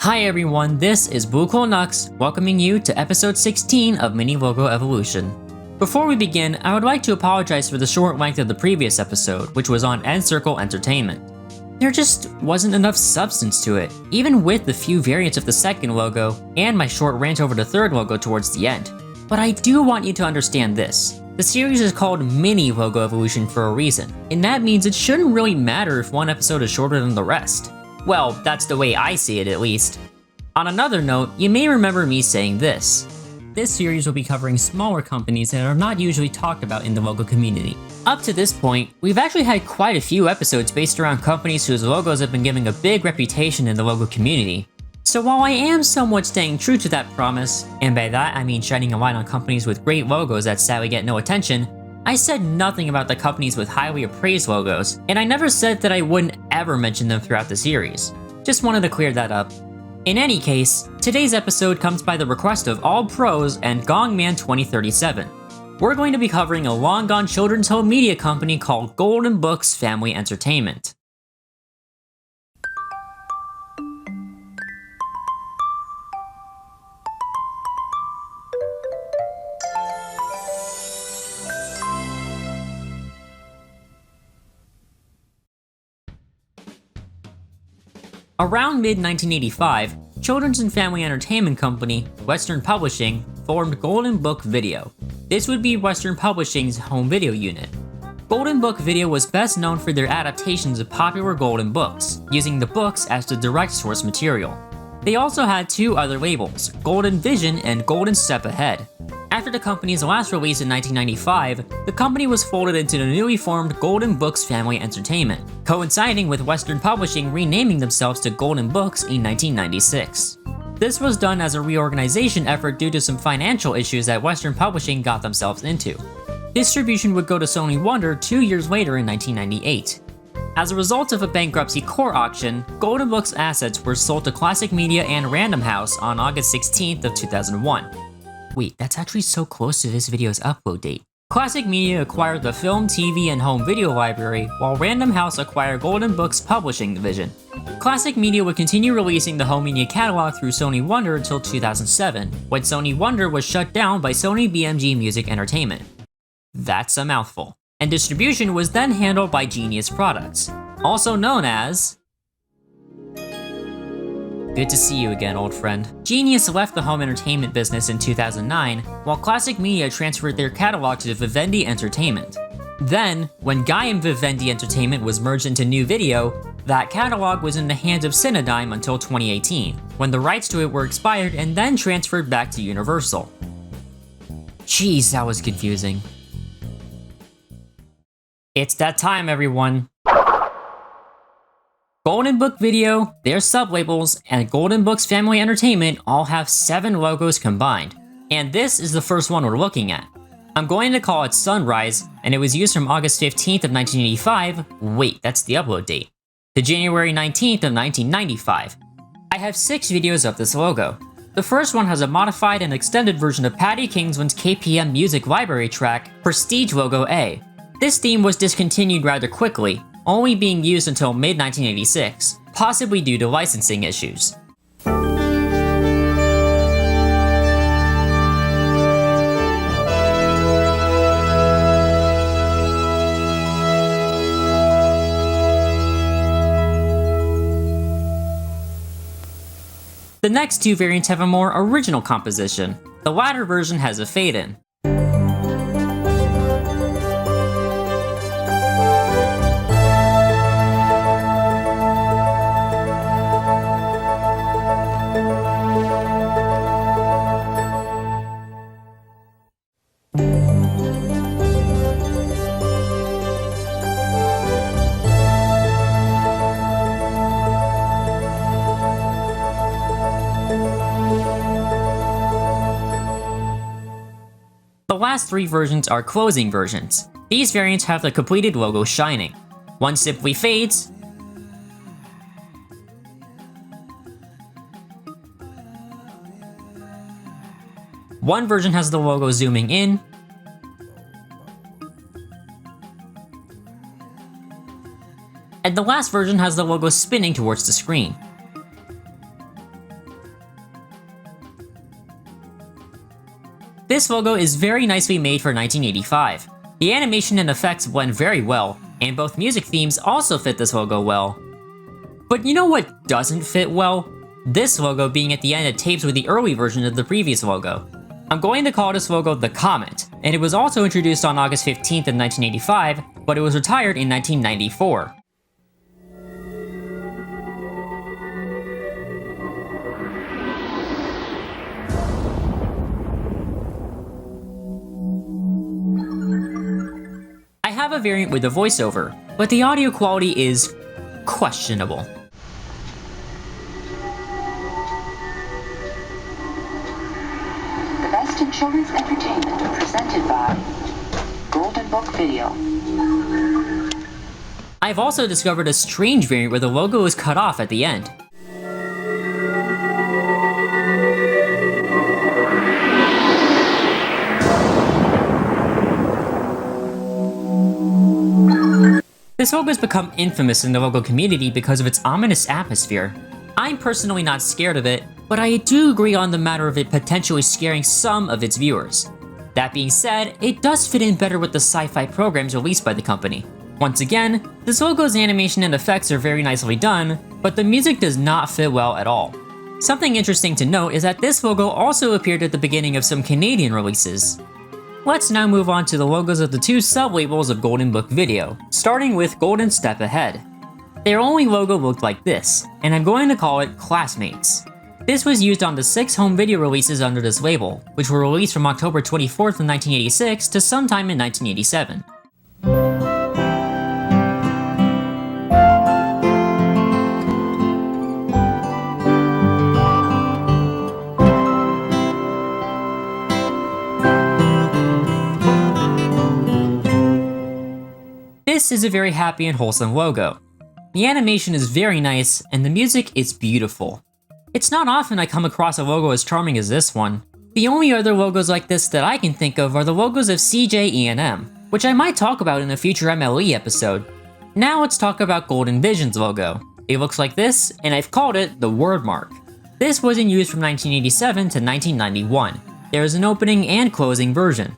Hi everyone, this is Nux welcoming you to episode 16 of Mini Logo Evolution. Before we begin, I would like to apologize for the short length of the previous episode, which was on End Circle Entertainment. There just wasn't enough substance to it, even with the few variants of the second logo, and my short rant over the third logo towards the end. But I do want you to understand this. The series is called Mini Logo Evolution for a reason, and that means it shouldn't really matter if one episode is shorter than the rest. Well, that's the way I see it at least. On another note, you may remember me saying this. This series will be covering smaller companies that are not usually talked about in the logo community. Up to this point, we've actually had quite a few episodes based around companies whose logos have been given a big reputation in the logo community. So while I am somewhat staying true to that promise, and by that I mean shining a light on companies with great logos that sadly get no attention, I said nothing about the companies with highly appraised logos, and I never said that I wouldn't ever mention them throughout the series. Just wanted to clear that up. In any case, today's episode comes by the request of All Pros and Gongman 2037. We're going to be covering a long-gone children's home media company called Golden Books Family Entertainment. Around mid-1985, children's and family entertainment company, Western Publishing, formed Golden Book Video. This would be Western Publishing's home video unit. Golden Book Video was best known for their adaptations of popular Golden books, using the books as the direct source material. They also had two other labels, Golden Vision and Golden Step Ahead. After the company's last release in 1995, the company was folded into the newly formed Golden Books Family Entertainment, coinciding with Western Publishing renaming themselves to Golden Books in 1996. This was done as a reorganization effort due to some financial issues that Western Publishing got themselves into. Distribution would go to Sony Wonder 2 years later in 1998. As a result of a bankruptcy court auction, Golden Books assets were sold to Classic Media and Random House on August 16th of 2001. Wait, that's actually so close to this video's upload date. Classic Media acquired the film, TV, and home video library, while Random House acquired Golden Books Publishing division. Classic Media would continue releasing the home media catalog through Sony Wonder until 2007, when Sony Wonder was shut down by Sony BMG Music Entertainment. That's a mouthful. And distribution was then handled by Genius Products, also known as... Good to see you again, old friend. Genius left the home entertainment business in 2009, while Classic Media transferred their catalog to Vivendi Entertainment. Then, when Gaim Vivendi Entertainment was merged into New Video, that catalog was in the hands of Cinedigm until 2018, when the rights to it were expired and then transferred back to Universal. Jeez, that was confusing. It's that time, everyone. Golden Book Video, their sublabels, and Golden Books Family Entertainment all have 7 logos combined, and this is the first one we're looking at. I'm going to call it Sunrise, and it was used from August 15th of 1985, wait, that's the upload date, to January 19th of 1995. I have 6 videos of this logo. The first one has a modified and extended version of Patty Kingsland's KPM Music Library track, Prestige Logo A. This theme was discontinued rather quickly, only being used until mid-1986, possibly due to licensing issues. The next 2 variants have a more original composition. The latter version has a fade-in. The last 3 versions are closing versions. These variants have the completed logo shining. One simply fades, one version has the logo zooming in, and the last version has the logo spinning towards the screen. This logo is very nicely made for 1985. The animation and effects blend very well, and both music themes also fit this logo well. But you know what doesn't fit well? This logo being at the end of tapes with the early version of the previous logo. I'm going to call this logo the Comet, and it was also introduced on August 15th of 1985, but it was retired in 1994. I have a variant with a voiceover, but the audio quality is questionable. The best in children's entertainment presented by Golden Book Video. I've also discovered a strange variant where the logo is cut off at the end. This logo has become infamous in the logo community because of its ominous atmosphere. I'm personally not scared of it, but I do agree on the matter of it potentially scaring some of its viewers. That being said, it does fit in better with the sci-fi programs released by the company. Once again, this logo's animation and effects are very nicely done, but the music does not fit well at all. Something interesting to note is that this logo also appeared at the beginning of some Canadian releases. Let's now move on to the logos of the two sub-labels of Golden Book Video, starting with Golden Step Ahead. Their only logo looked like this, and I'm going to call it Classmates. This was used on the 6 home video releases under this label, which were released from October 24th of 1986 to sometime in 1987. This is a very happy and wholesome logo. The animation is very nice, and the music is beautiful. It's not often I come across a logo as charming as this one. The only other logos like this that I can think of are the logos of CJ E&M, which I might talk about in a future MLE episode. Now let's talk about Golden Vision's logo. It looks like this, and I've called it the word mark. This was in use from 1987 to 1991. There is an opening and closing version.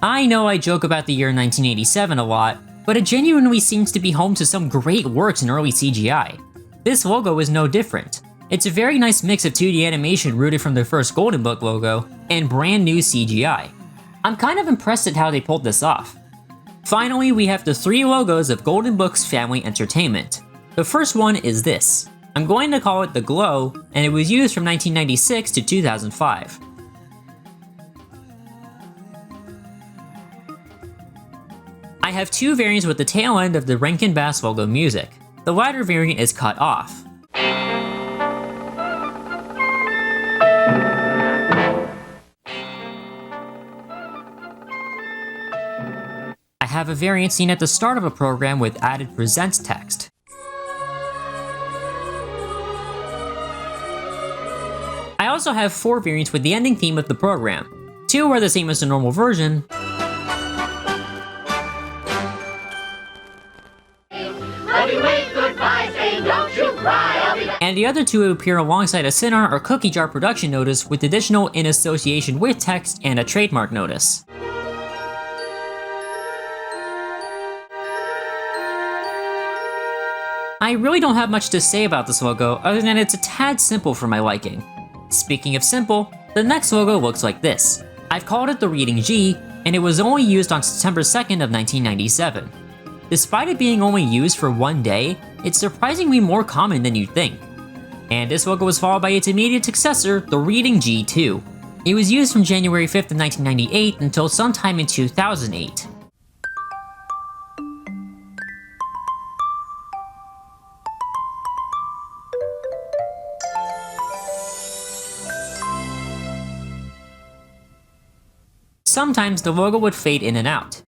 I know I joke about the year 1987 a lot, but it genuinely seems to be home to some great works in early CGI. This logo is no different. It's a very nice mix of 2D animation rooted from their first Golden Book logo, and brand new CGI. I'm kind of impressed at how they pulled this off. Finally, we have the 3 logos of Golden Book's Family Entertainment. The first one is this. I'm going to call it the Glow, and it was used from 1996 to 2005. I have 2 variants with the tail end of the Rankin Bass logo music. The latter variant is cut off. I have a variant seen at the start of a program with added presents text. I also have 4 variants with the ending theme of the program. 2 are the same as the normal version, and the other 2 appear alongside a Cinar or cookie jar production notice with additional in association with text and a trademark notice. I really don't have much to say about this logo other than it's a tad simple for my liking. Speaking of simple, the next logo looks like this. I've called it the Reading G, and it was only used on September 2nd of 1997. Despite it being only used for 1 day, it's surprisingly more common than you'd think. And this logo was followed by its immediate successor, the Reading G2. It was used from January 5th of 1998 until sometime in 2008. Sometimes the logo would fade in and out.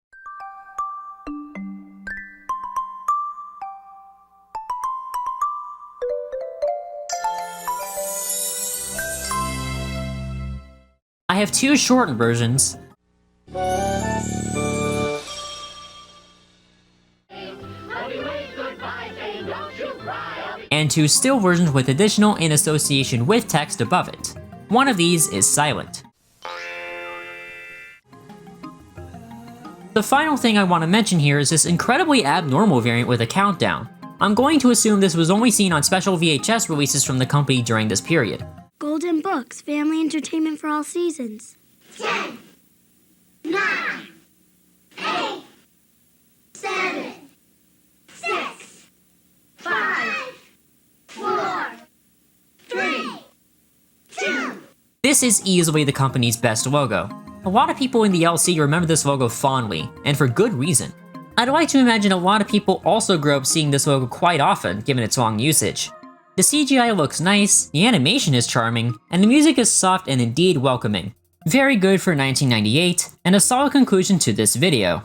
have two shortened versions and two still versions with additional in association with text above it. One of these is silent. The final thing I want to mention here is this incredibly abnormal variant with a countdown. I'm going to assume this was only seen on special VHS releases from the company during this period. Golden Books, family entertainment for all seasons. 10, 9, 8, 7, 6, 5, 4, 3, 2. This is easily the company's best logo. A lot of people in the LC remember this logo fondly, and for good reason. I'd like to imagine a lot of people also grew up seeing this logo quite often, given its long usage. The CGI looks nice, the animation is charming, and the music is soft and indeed welcoming. Very good for 1998, and a solid conclusion to this video.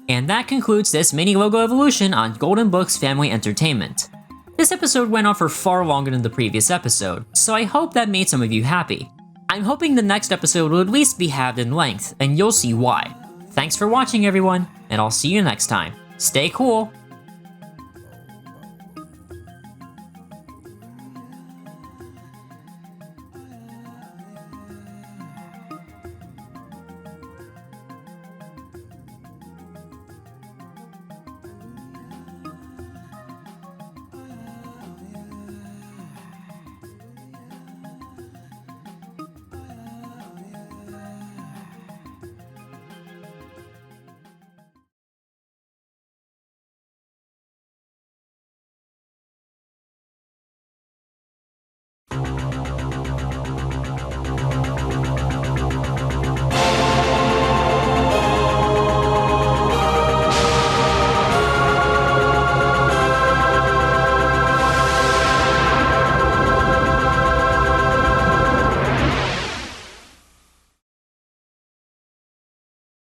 And that concludes this mini logo evolution on Golden Books Family Entertainment. This episode went on for far longer than the previous episode, so I hope that made some of you happy. I'm hoping the next episode will at least be halved in length, and you'll see why. Thanks for watching everyone, and I'll see you next time. Stay cool!